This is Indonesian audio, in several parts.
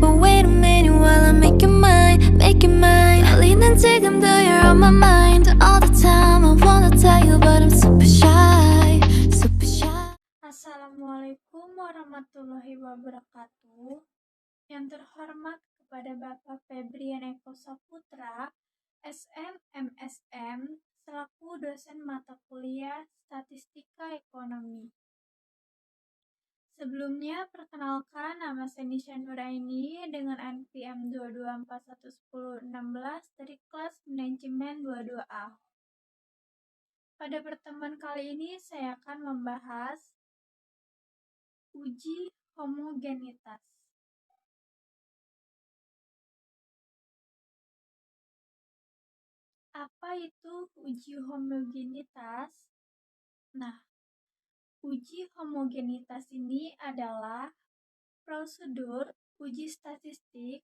but wait a minute while I make it mine, make it mine. 떨리는 지금도 you're on my mind all the time. I wanna tell you but I'm super shy, super shy. Assalamualaikum warahmatullahi wabarakatuh. Yang terhormat kepada Bapak Febrian Eko Saputra, SM MSM, selaku dosen mata kuliah Statistika Ekonomi. Sebelumnya, perkenalkan nama saya Nisha Nuraini dengan NPM 22411016 dari kelas manajemen 22A. Pada pertemuan kali ini, saya akan membahas uji homogenitas. Apa itu uji homogenitas? Nah, uji homogenitas ini adalah prosedur uji statistik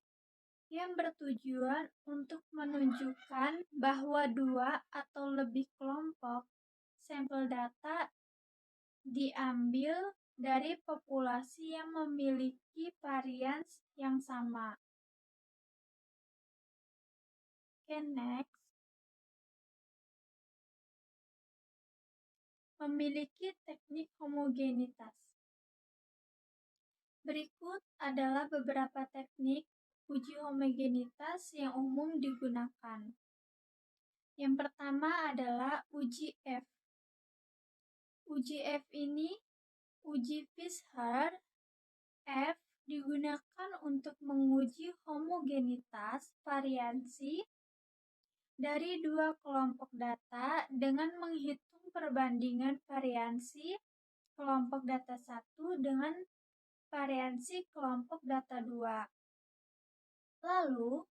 yang bertujuan untuk menunjukkan bahwa dua atau lebih kelompok sampel data diambil dari populasi yang memiliki varians yang sama. Oke, next. Memiliki teknik homogenitas. Berikut adalah beberapa teknik uji homogenitas yang umum digunakan. Yang pertama adalah uji F. Uji F ini uji Fisher. F digunakan untuk menguji homogenitas variansi dari dua kelompok data dengan menghitung perbandingan variansi kelompok data 1 dengan variansi kelompok data 2. Lalu,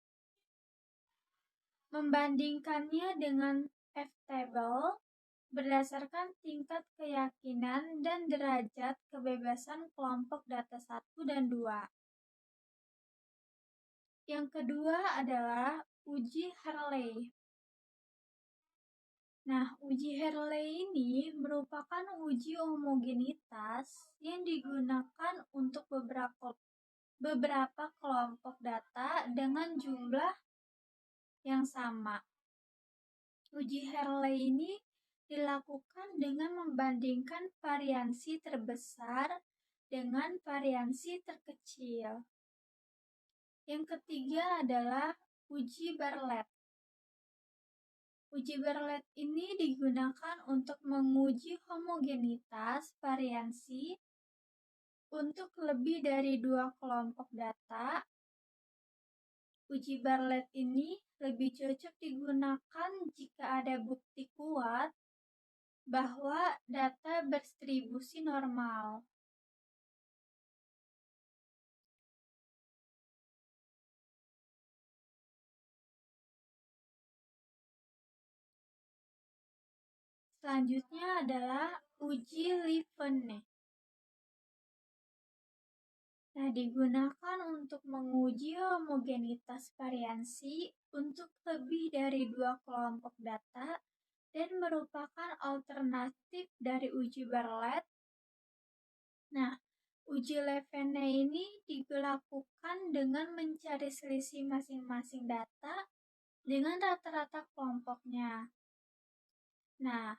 membandingkannya dengan F-table berdasarkan tingkat keyakinan dan derajat kebebasan kelompok data 1 dan 2. Yang kedua adalah uji Hartley. Nah, uji Hartley ini merupakan uji homogenitas yang digunakan untuk beberapa kelompok data dengan jumlah yang sama. Uji Hartley ini dilakukan dengan membandingkan variansi terbesar dengan variansi terkecil. Yang ketiga adalah uji Bartlett. Uji Bartlett ini digunakan untuk menguji homogenitas variansi untuk lebih dari dua kelompok data. Uji Bartlett ini lebih cocok digunakan jika ada bukti kuat bahwa data berdistribusi normal. Selanjutnya adalah uji Levene. Nah, digunakan untuk menguji homogenitas variansi untuk lebih dari dua kelompok data dan merupakan alternatif dari uji Bartlett. Nah, uji Levene ini dilakukan dengan mencari selisih masing-masing data dengan rata-rata kelompoknya. Nah,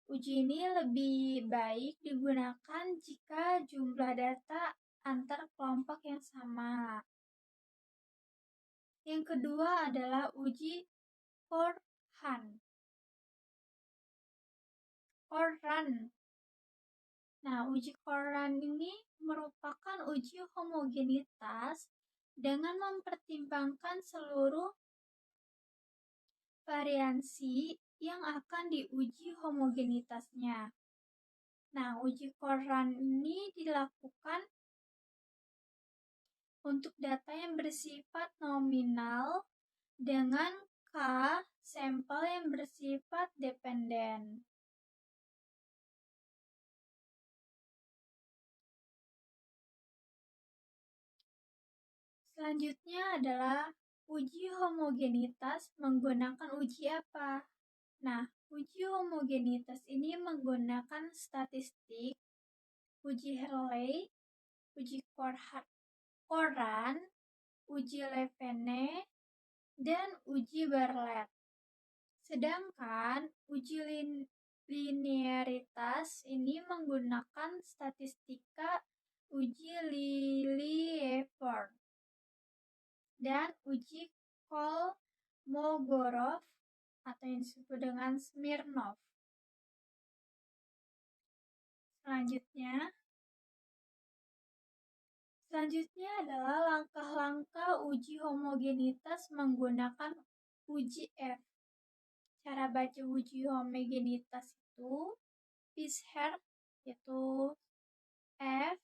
uji ini lebih baik digunakan jika jumlah data antar kelompok yang sama. Yang kedua adalah uji Courant. Nah, uji Courant ini merupakan uji homogenitas dengan mempertimbangkan seluruh variansi yang akan diuji homogenitasnya. Nah, uji Courant ini dilakukan untuk data yang bersifat nominal dengan K sampel yang bersifat dependen. Selanjutnya adalah uji homogenitas menggunakan uji apa? Nah, uji homogenitas ini menggunakan statistik, uji Hartley, uji Courant, uji Levene, dan uji Bartlett. Sedangkan uji linearitas ini menggunakan statistika uji Lillieford dan uji Kolmogorov atau yang disebut dengan Smirnov. Selanjutnya adalah langkah-langkah uji homogenitas menggunakan uji F. Cara baca uji homogenitas itu Peace-Hare yaitu F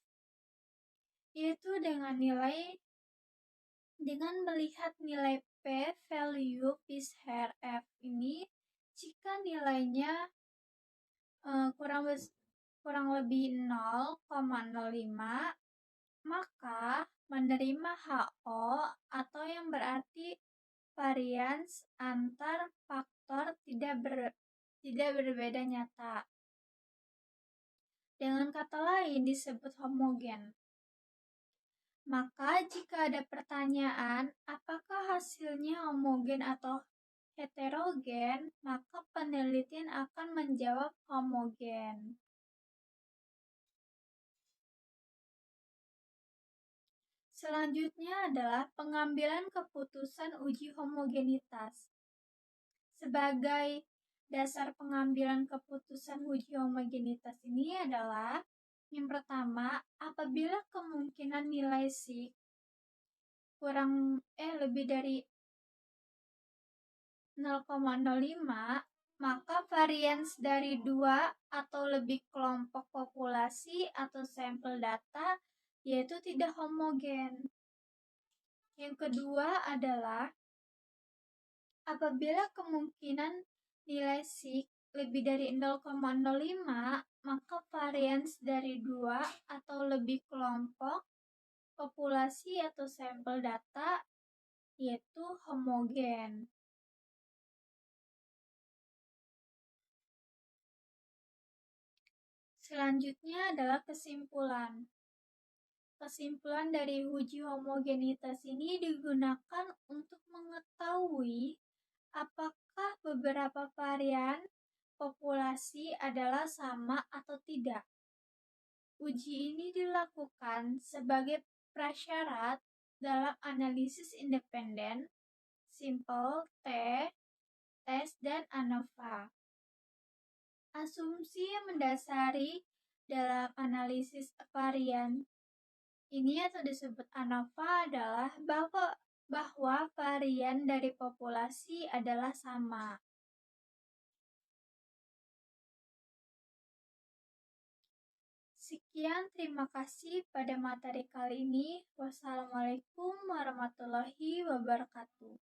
yaitu dengan melihat nilai P value Peace-Hare F ini, jika nilainya kurang lebih 0,05, maka menerima HO atau yang berarti varians antar faktor tidak berbeda nyata. Dengan kata lain disebut homogen. Maka jika ada pertanyaan apakah hasilnya homogen atau heterogen, maka penelitian akan menjawab homogen. Selanjutnya adalah pengambilan keputusan uji homogenitas. Sebagai dasar pengambilan keputusan uji homogenitas ini adalah yang pertama, apabila kemungkinan nilai sigma lebih dari 0,05, maka varians dari 2 atau lebih kelompok populasi atau sampel data yaitu tidak homogen. Yang kedua adalah apabila kemungkinan nilai sigma lebih dari 0,05, maka varians dari 2 atau lebih kelompok populasi atau sampel data yaitu homogen. Selanjutnya adalah kesimpulan. Kesimpulan dari uji homogenitas ini digunakan untuk mengetahui apakah beberapa varian populasi adalah sama atau tidak. Uji ini dilakukan sebagai prasyarat dalam analisis independen, simple, test, dan ANOVA. Asumsi yang mendasari dalam analisis varian ini atau disebut ANOVA adalah bahwa varian dari populasi adalah sama. Sekian, terima kasih pada materi kali ini. Wassalamualaikum warahmatullahi wabarakatuh.